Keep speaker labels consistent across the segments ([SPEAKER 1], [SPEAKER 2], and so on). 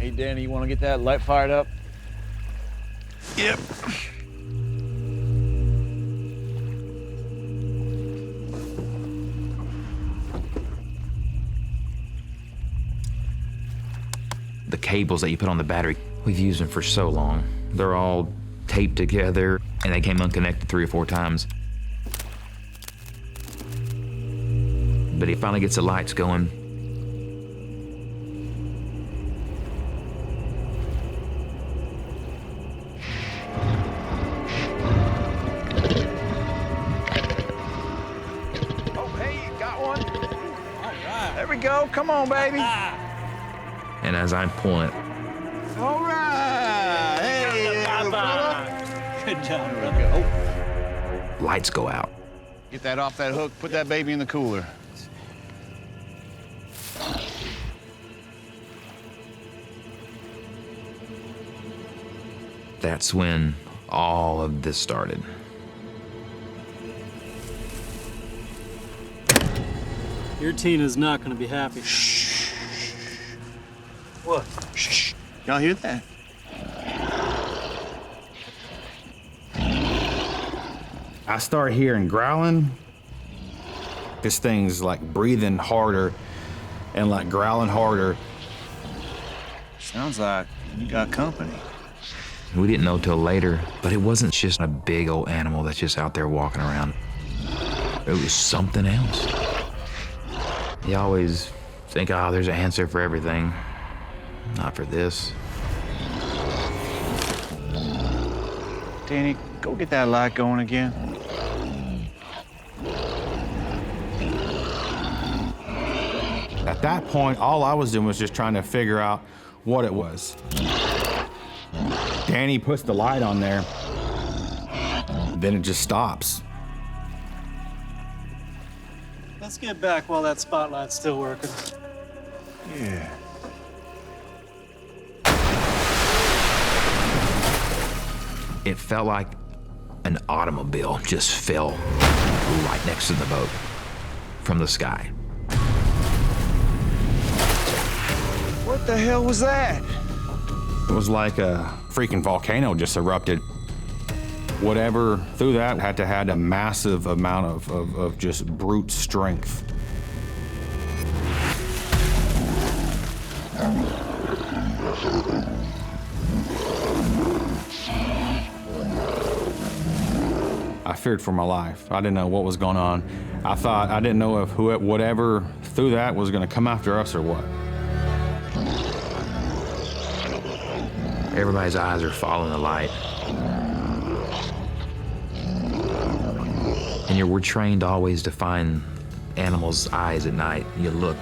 [SPEAKER 1] Hey, Danny, you want to get that light fired up?
[SPEAKER 2] Yep.
[SPEAKER 3] The cables that you put on the battery, we've used them for so long. They're all taped together, and they came unconnected 3 or 4 times. But he finally gets the lights going.
[SPEAKER 1] Oh, hey, you got one? All right. There we go. Come on, baby.
[SPEAKER 3] And as I'm pulling it,
[SPEAKER 1] All right. Hey,
[SPEAKER 4] Good job,
[SPEAKER 1] there
[SPEAKER 4] brother.
[SPEAKER 1] we go.
[SPEAKER 3] lights go out.
[SPEAKER 1] Get that off that hook. Put that baby in the cooler.
[SPEAKER 3] That's when all of this started.
[SPEAKER 4] Your Tina's not gonna be happy.
[SPEAKER 1] What? Shh. Y'all hear that?
[SPEAKER 2] I start hearing growling. This thing's like breathing harder and like growling harder.
[SPEAKER 1] Sounds like you got company.
[SPEAKER 3] We didn't know till later, but it wasn't just a big old animal that's just out there walking around. It was something else. You always think, oh, there's an answer for everything. Not for this.
[SPEAKER 1] Danny, go get that light going again.
[SPEAKER 2] At that point, all I was doing was just trying to figure out what it was. Danny puts the light on there, then it just stops.
[SPEAKER 4] Let's get back while that spotlight's still working.
[SPEAKER 1] Yeah.
[SPEAKER 3] It felt like an automobile just fell right next to the boat from the sky.
[SPEAKER 1] What the hell was that?
[SPEAKER 2] It was like a freaking volcano just erupted. Whatever threw that had to had a massive amount of just brute strength. I feared for my life. I didn't know what was going on. I didn't know if whatever threw that was gonna come after us or what.
[SPEAKER 3] Everybody's eyes are following the light. And we're trained always to find animals' eyes at night. You look.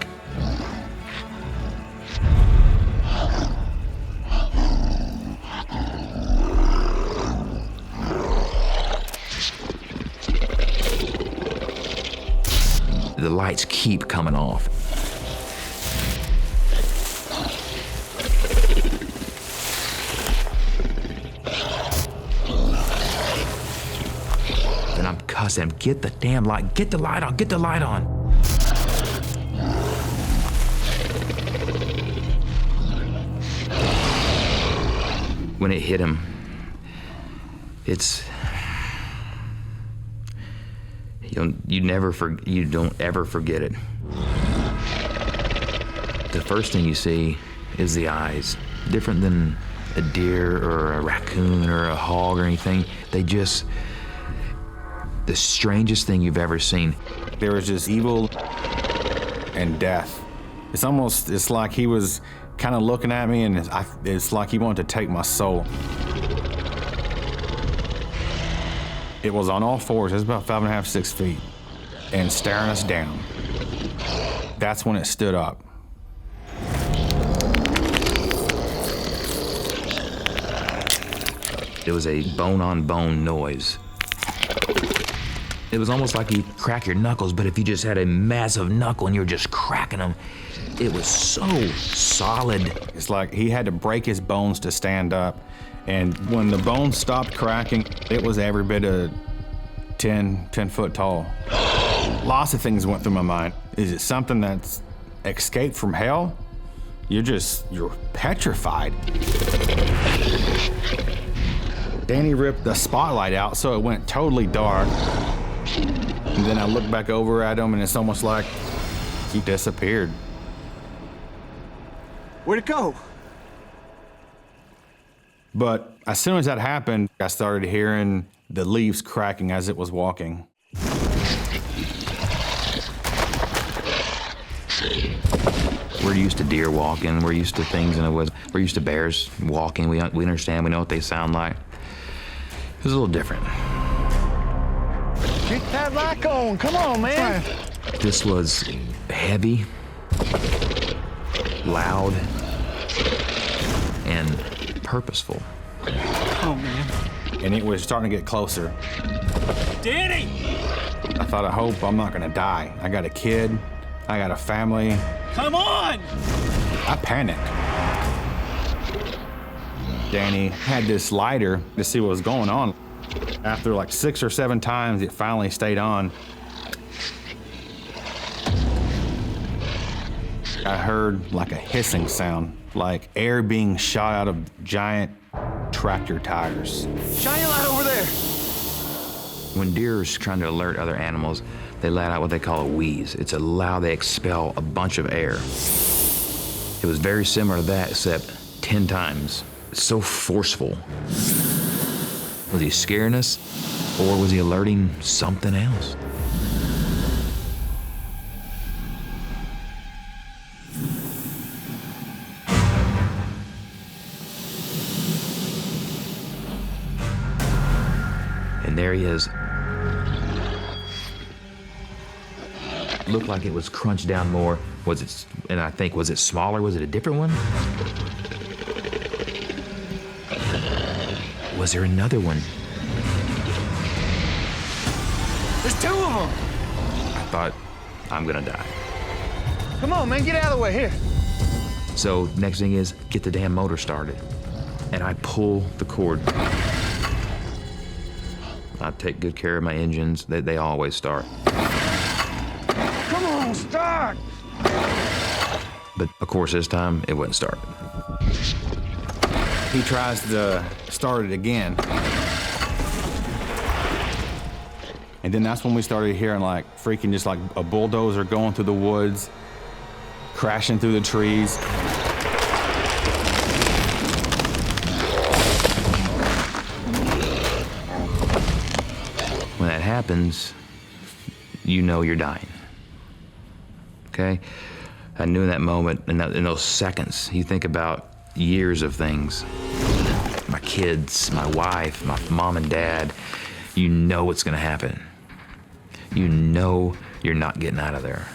[SPEAKER 3] The lights keep coming off. And I'm cussing him, get the damn light, get the light on, get the light on. When it hit him, it's, you don't ever forget it. The first thing you see is the eyes. Different than a deer or a raccoon or a hog or anything. The strangest thing you've ever seen.
[SPEAKER 2] There was just evil and death. It's like he was kind of looking at me, and it's like he wanted to take my soul. It was on all fours. It was about 5.5, 6 feet, and staring us down. That's when it stood up.
[SPEAKER 3] It was a bone-on-bone noise. It was almost like you crack your knuckles, but if you just had a massive knuckle and you're just cracking them, it was so solid.
[SPEAKER 2] It's like he had to break his bones to stand up. And when the bones stopped cracking, it was every bit of 10 foot tall. Lots of things went through my mind. Is it something that's escaped from hell? you're petrified. Danny ripped the spotlight out so it went totally dark. And then I look back over at him and it's almost like he disappeared.
[SPEAKER 1] Where'd it go?
[SPEAKER 2] But as soon as that happened, I started hearing the leaves cracking as it was walking.
[SPEAKER 3] We're used to deer walking. We're used to things in the woods. We're used to bears walking. We understand. We know what they sound like. It was a little different.
[SPEAKER 1] Get that lock on. Come on, man.
[SPEAKER 3] This was heavy, loud, and purposeful.
[SPEAKER 4] Oh, man.
[SPEAKER 2] And it was starting to get closer.
[SPEAKER 4] Danny!
[SPEAKER 2] I thought, I hope I'm not gonna die. I got a kid, I got a family.
[SPEAKER 4] Come on!
[SPEAKER 2] I panicked. Danny had this lighter to see what was going on. After like 6 or 7 times, it finally stayed on. I heard like a hissing sound, like air being shot out of giant tractor tires.
[SPEAKER 1] Shine your light over there.
[SPEAKER 3] When deer are trying to alert other animals, they let out what they call a wheeze. It's a loud, they expel a bunch of air. It was very similar to that, except 10 times. It's so forceful. Was he scaring us, or was he alerting something else? And there he is. Looked like it was crunched down more. Was it, and I think, was it smaller? Was it a different one? Was there another one?
[SPEAKER 1] There's 2 of them.
[SPEAKER 3] I thought, I'm gonna die.
[SPEAKER 1] Come on, man. Get out of the way. Here.
[SPEAKER 3] So next thing is, get the damn motor started. And I pull the cord. I take good care of my engines. They always start.
[SPEAKER 1] Come on, start.
[SPEAKER 3] But of course, this time, it wouldn't start.
[SPEAKER 2] He tries to start it again. And then that's when we started hearing like freaking just like a bulldozer going through the woods, crashing through the trees.
[SPEAKER 3] When that happens, you know you're dying. Okay? I knew in that moment, in those seconds, you think about years of things. My kids, my wife, my mom and dad, you know what's gonna happen. You know you're not getting out of there.